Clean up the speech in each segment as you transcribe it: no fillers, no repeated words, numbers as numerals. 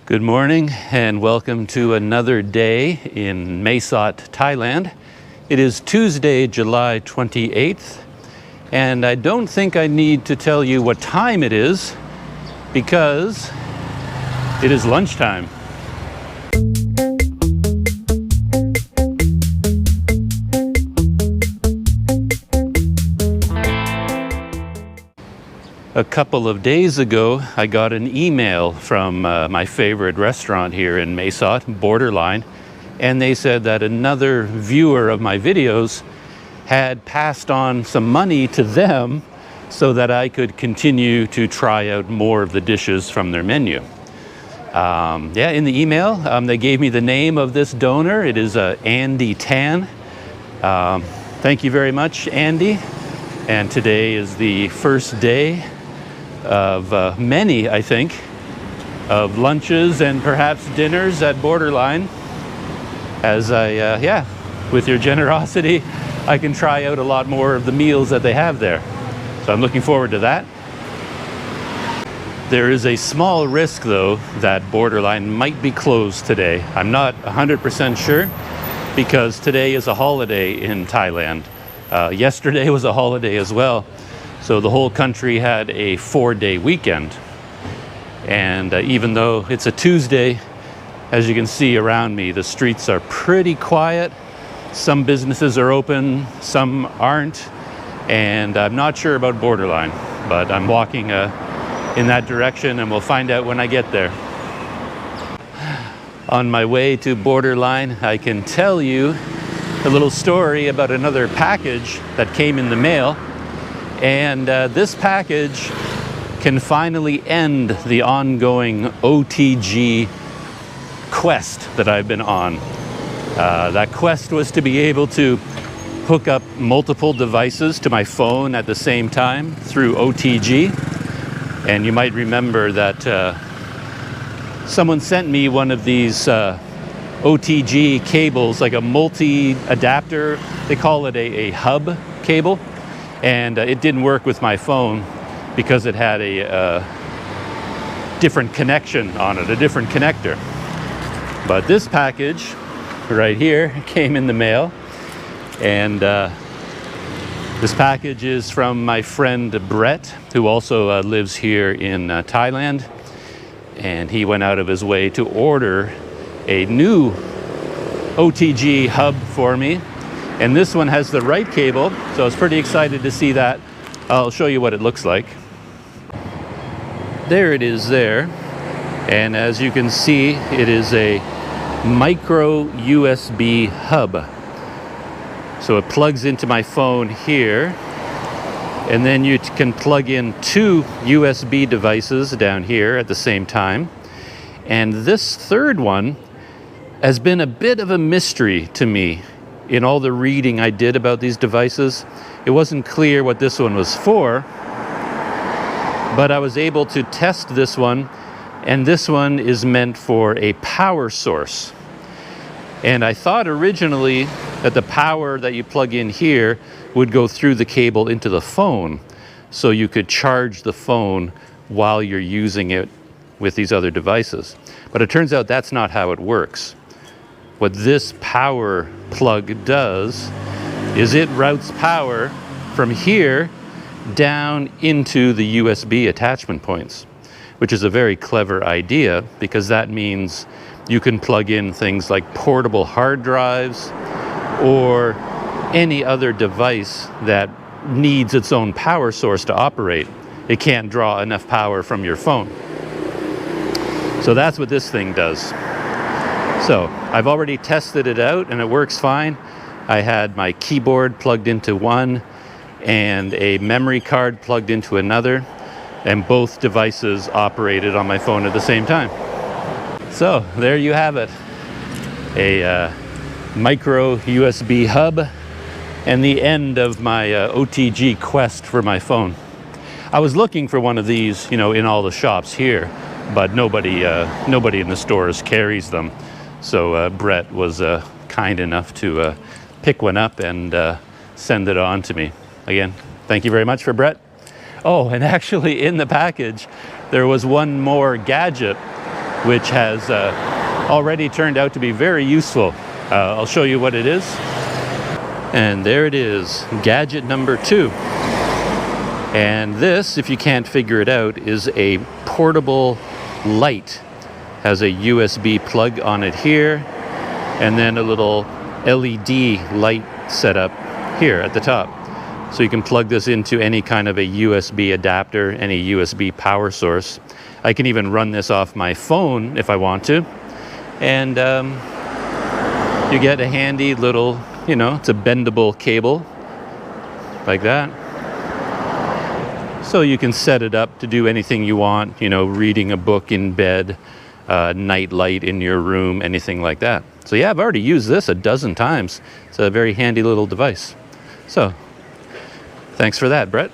Good morning and welcome to another day in Mae Sot, Thailand. It is Tuesday, July 28th, and I don't think I need to tell you what time it is because it is lunchtime. A couple of days ago, I got an email from my favorite restaurant here in Mae Sot, Borderline, and they said that another viewer of my videos had passed on some money to them so that I could continue to try out more of the dishes from their menu. In the email, they gave me the name of this donor. It is Andy Tan. Thank you very much, Andy. And today is the first day of many, I think, of lunches and perhaps dinners at Borderline. As with your generosity, I can try out a lot more of the meals that they have there. So I'm looking forward to that. There is a small risk, though, that Borderline might be closed today. I'm not 100% sure because today is a holiday in Thailand. Yesterday was a holiday as well. So the whole country had a 4-day weekend. And even though it's a Tuesday, as you can see around me, the streets are pretty quiet. Some businesses are open, some aren't. And I'm not sure about Borderline, but I'm walking in that direction and we'll find out when I get there. On my way to Borderline, I can tell you a little story about another package that came in the mail. And this package can finally end the ongoing OTG quest that I've been on. That quest was to be able to hook up multiple devices to my phone at the same time through OTG. And you might remember that someone sent me one of these OTG cables, like a multi-adapter. They call it a hub cable. And it didn't work with my phone because it had a different connection on it, a different connector. But this package right here came in the mail. And this package is from my friend Brett, who also lives here in Thailand. And he went out of his way to order a new OTG hub for me. And this one has the right cable, so I was pretty excited to see that. I'll show you what it looks like. There it is there. And as you can see, it is a micro USB hub. So it plugs into my phone here. And then you can plug in 2 USB devices down here at the same time. And this third one has been a bit of a mystery to me. In all the reading I did about these devices, it wasn't clear what this one was for, but I was able to test this one, and this one is meant for a power source. And I thought originally that the power that you plug in here would go through the cable into the phone, so you could charge the phone while you're using it with these other devices. But it turns out that's not how it works. What this power plug does is it routes power from here down into the USB attachment points, which is a very clever idea because that means you can plug in things like portable hard drives or any other device that needs its own power source to operate. It can't draw enough power from your phone. So that's what this thing does. So I've already tested it out and it works fine. I had my keyboard plugged into one and a memory card plugged into another, and both devices operated on my phone at the same time. So there you have it. A micro USB hub and the end of my OTG quest for my phone. I was looking for one of these, in all the shops here, but nobody in the stores carries them. So Brett was kind enough to pick one up and send it on to me. Again, thank you very much for Brett. Oh, and actually in the package, there was one more gadget which has already turned out to be very useful. I'll show you what it is. And there it is, gadget number 2. And this, if you can't figure it out, is a portable light. Has a USB plug on it here, and then a little LED light setup here at the top. So you can plug this into any kind of a USB adapter, any USB power source. I can even run this off my phone if I want to. And you get a handy little, it's a bendable cable like that. So you can set it up to do anything you want, reading a book in bed, night light in your room, anything like that. So yeah, I've already used this a dozen times. It's a very handy little device. So thanks for that, Brett.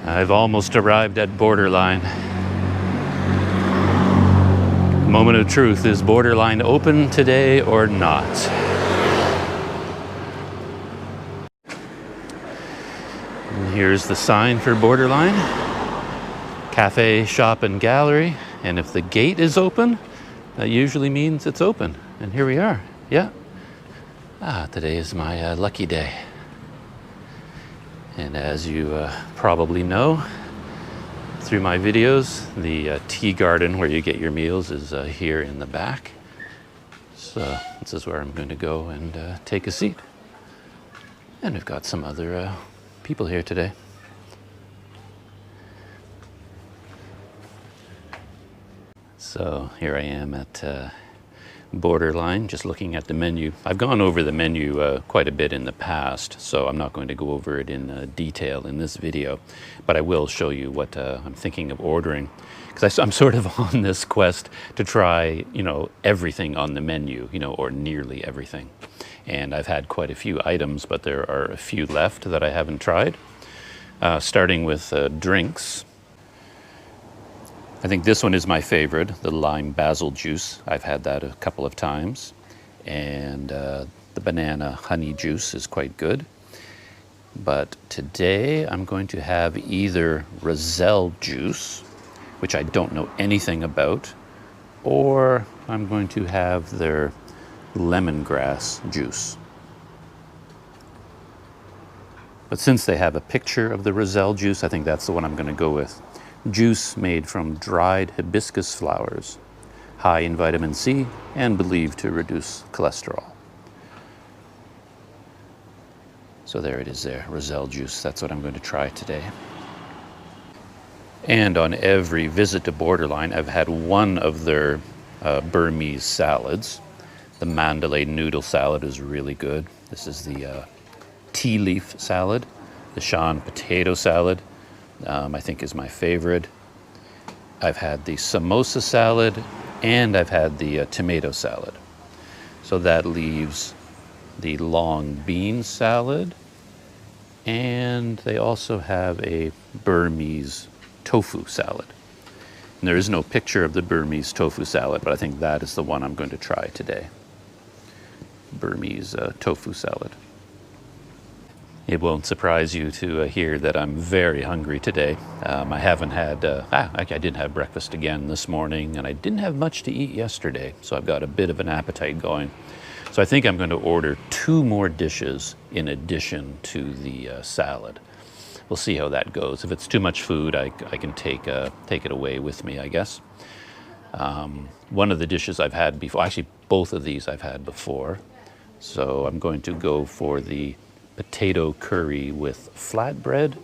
I've almost arrived at Borderline. Moment of truth, is Borderline open today or not? And here's the sign for Borderline. Cafe, shop, and gallery. And if the gate is open, that usually means it's open. And here we are. Yeah. Today is my lucky day. And as you probably know through my videos, the tea garden where you get your meals is here in the back. So this is where I'm going to go and take a seat. And we've got some other people here today. So here I am at Borderline, just looking at the menu. I've gone over the menu quite a bit in the past, so I'm not going to go over it in detail in this video, but I will show you what I'm thinking of ordering, because I'm sort of on this quest to try, everything on the menu, or nearly everything. And I've had quite a few items, but there are a few left that I haven't tried. Starting with drinks. I think this one is my favorite, the lime basil juice. I've had that a couple of times. And the banana honey juice is quite good. But today I'm going to have either Roselle juice, which I don't know anything about, or I'm going to have their lemongrass juice. But since they have a picture of the Roselle juice, I think that's the one I'm going to go with. Juice made from dried hibiscus flowers, high in vitamin C and believed to reduce cholesterol. So there it is there, Roselle juice. That's what I'm going to try today. And on every visit to Borderline, I've had one of their Burmese salads. The Mandalay noodle salad is really good. This is the tea leaf salad. The Shan potato salad, I think, is my favorite. I've had the samosa salad, and I've had the tomato salad. So that leaves the long bean salad, and they also have a Burmese tofu salad. And there is no picture of the Burmese tofu salad, but I think that is the one I'm going to try today. Burmese tofu salad. It won't surprise you to hear that I'm very hungry today. I haven't had, I didn't have breakfast again this morning, and I didn't have much to eat yesterday, so I've got a bit of an appetite going. So I think I'm going to order 2 more dishes in addition to the salad. We'll see how that goes. If it's too much food, I can take it away with me, I guess. One of the dishes I've had before, actually both of these I've had before. So I'm going to go for the potato curry with flatbread.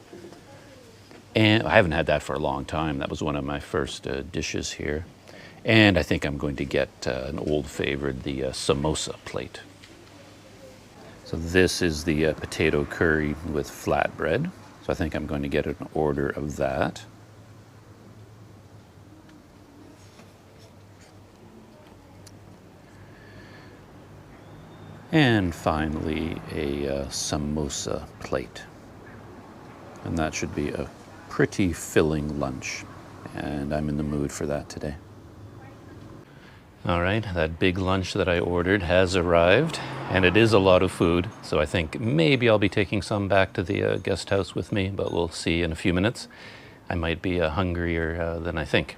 And I haven't had that for a long time. That was one of my first dishes here. And I think I'm going to get an old favorite, the samosa plate. So this is the potato curry with flatbread. So I think I'm going to get an order of that. And finally, a samosa plate. And that should be a pretty filling lunch. And I'm in the mood for that today. All right, that big lunch that I ordered has arrived. And it is a lot of food. So I think maybe I'll be taking some back to the guest house with me. But we'll see in a few minutes. I might be hungrier than I think.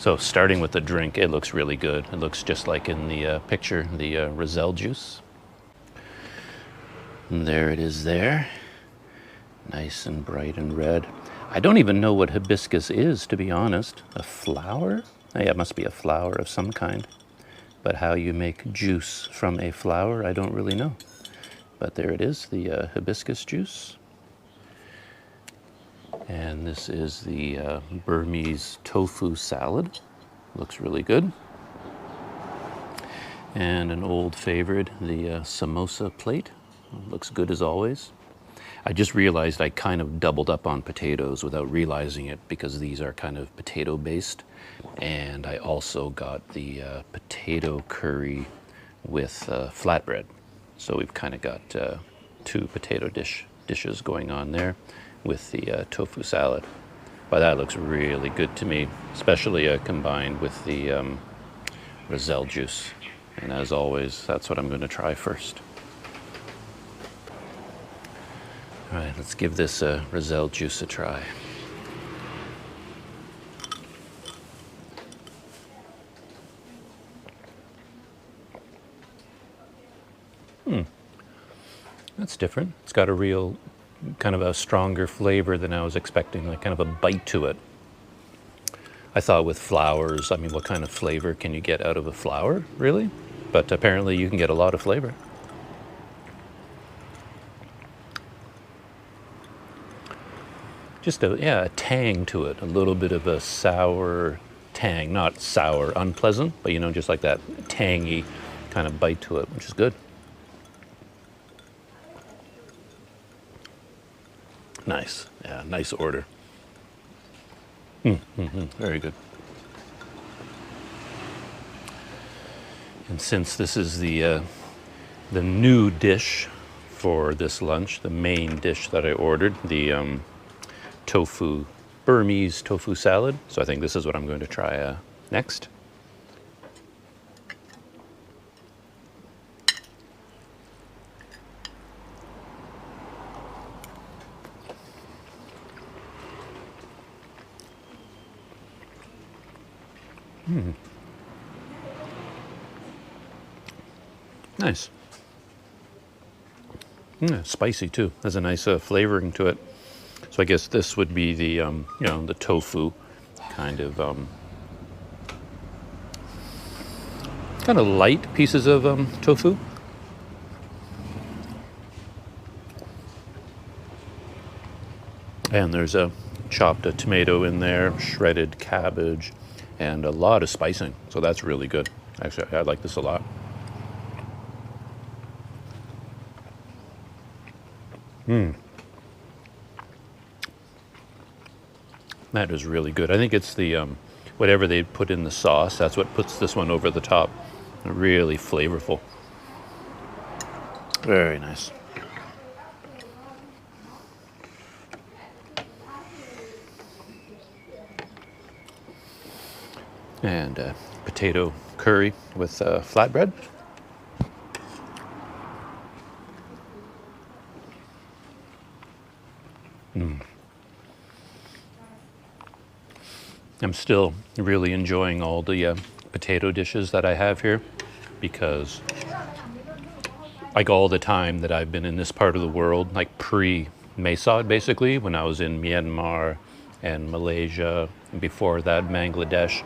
So starting with the drink, it looks really good. It looks just like in the picture, the Roselle juice. And there it is there. Nice and bright and red. I don't even know what hibiscus is, to be honest. A flower? Yeah, it must be a flower of some kind. But how you make juice from a flower, I don't really know. But there it is, the hibiscus juice. And this is the Burmese tofu salad. Looks really good. And an old favorite, the samosa plate. Looks good as always. I just realized I kind of doubled up on potatoes without realizing it because these are kind of potato based. And I also got the potato curry with flatbread. So we've kind of got two potato dishes going on there with the tofu salad. But that looks really good to me, especially combined with the Roselle juice. And as always, that's what I'm going to try first. All right, let's give this Roselle juice a try. That's different. It's got a real kind of a stronger flavor than I was expecting, like kind of a bite to it. I thought with flowers, I mean, what kind of flavor can you get out of a flower, really? But apparently you can get a lot of flavor. Just a tang to it, a little bit of a sour tang, not sour, unpleasant, but just like that tangy kind of bite to it, which is good. Nice, yeah, nice order. Very good. And since this is the new dish for this lunch, the main dish that I ordered, the Burmese tofu salad. So I think this is what I'm going to try next. Nice. Spicy too. Has a nice flavoring to it. So I guess this would be the the tofu kind of light pieces of tofu. And there's a chopped tomato in there, shredded cabbage, and a lot of spicing. So that's really good. Actually, I like this a lot. That is really good. I think it's the whatever they put in the sauce. That's what puts this one over the top. Really flavorful. Very nice. And potato curry with flatbread. I'm still really enjoying all the potato dishes that I have here because like all the time that I've been in this part of the world, like pre-Mesod basically, when I was in Myanmar and Malaysia, and before that Bangladesh,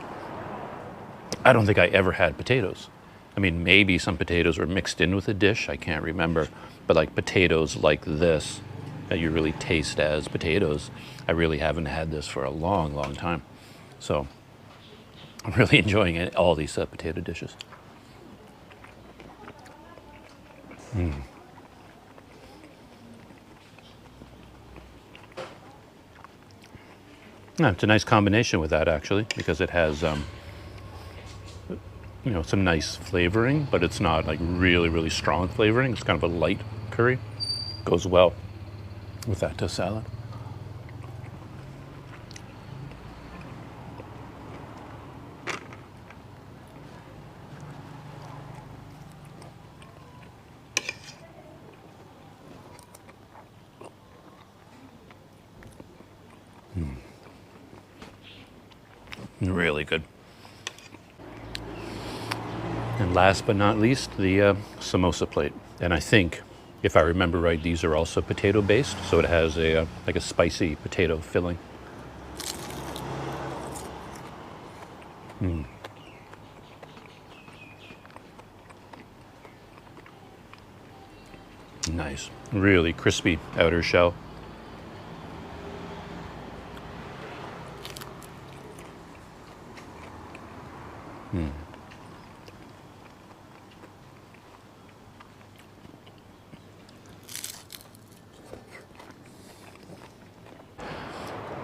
I don't think I ever had potatoes. I mean, maybe some potatoes were mixed in with a dish, I can't remember, but like potatoes like this, that you really taste as potatoes, I really haven't had this for a long, long time. So I'm really enjoying all these potato dishes. Yeah, it's a nice combination with that actually, because it has some nice flavoring, but it's not like really, really strong flavoring. It's kind of a light curry. Goes well with that salad. Really good. And last but not least, the samosa plate. And I think, if I remember right, these are also potato based, so it has a like a spicy potato filling. Nice, really crispy outer shell.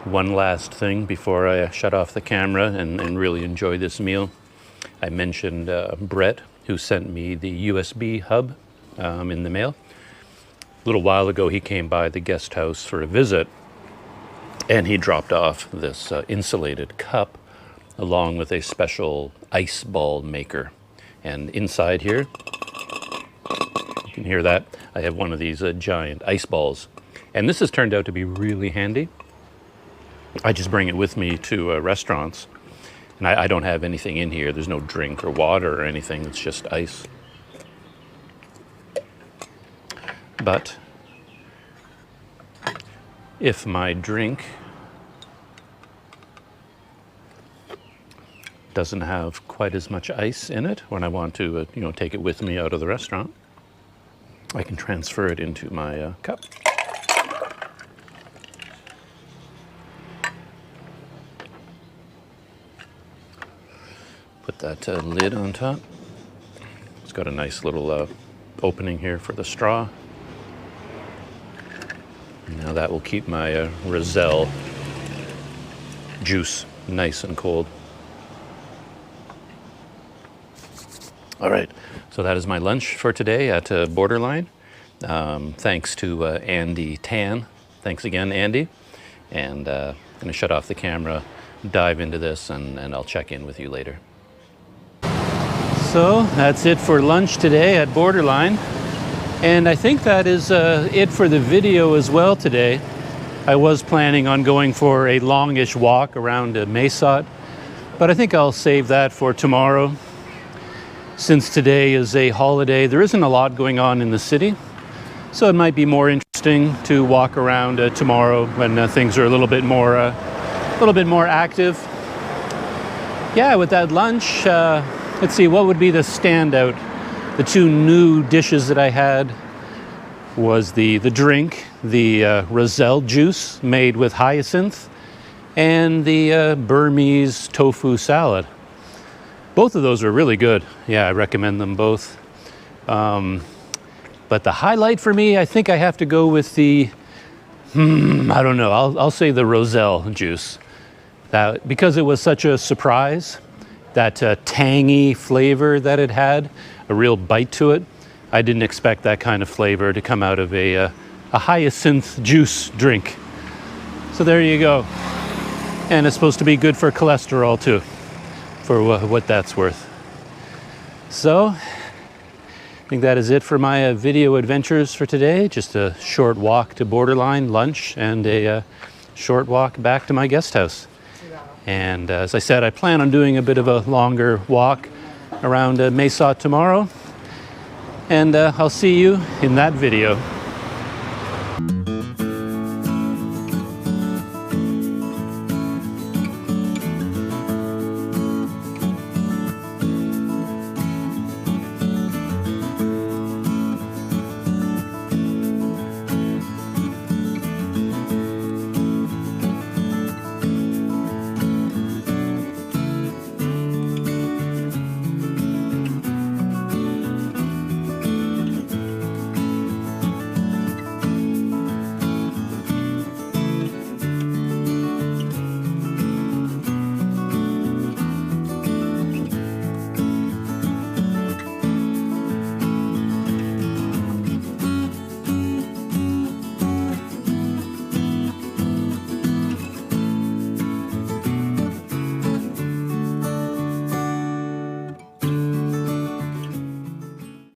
One last thing before I shut off the camera and really enjoy this meal. I mentioned Brett, who sent me the USB hub in the mail. A little while ago, he came by the guest house for a visit, and he dropped off this insulated cup along with a special ice ball maker. And inside here, you can hear that, I have one of these giant ice balls. And this has turned out to be really handy. I just bring it with me to restaurants, and I don't have anything in here. There's no drink or water or anything. It's just ice. But if my drink doesn't have quite as much ice in it when I want to, take it with me out of the restaurant, I can transfer it into my cup. Put that lid on top. It's got a nice little opening here for the straw. Now that will keep my Roselle juice nice and cold. All right, so that is my lunch for today at Borderline. Thanks to Andy Tan. Thanks again, Andy. And I'm going to shut off the camera, dive into this, and I'll check in with you later. So that's it for lunch today at Borderline. And I think that is it for the video as well today. I was planning on going for a longish walk around Mesot, but I think I'll save that for tomorrow. Since today is a holiday, there isn't a lot going on in the city, so it might be more interesting to walk around tomorrow when things are a little bit more active. Yeah, with that lunch, let's see, what would be the standout? The two new dishes that I had was the drink, the Roselle juice made with hyacinth, and the Burmese tofu salad. Both of those are really good. Yeah, I recommend them both. But the highlight for me, I think I have to go with the, I don't know, I'll say the Roselle juice. That, because it was such a surprise, that tangy flavor that it had, a real bite to it. I didn't expect that kind of flavor to come out of a hyacinth juice drink. So there you go. And it's supposed to be good for cholesterol too, for what that's worth. So I think that is it for my video adventures for today. Just a short walk to Borderline, lunch, and a short walk back to my guest house. And as I said, I plan on doing a bit of a longer walk around Mesot tomorrow. And I'll see you in that video.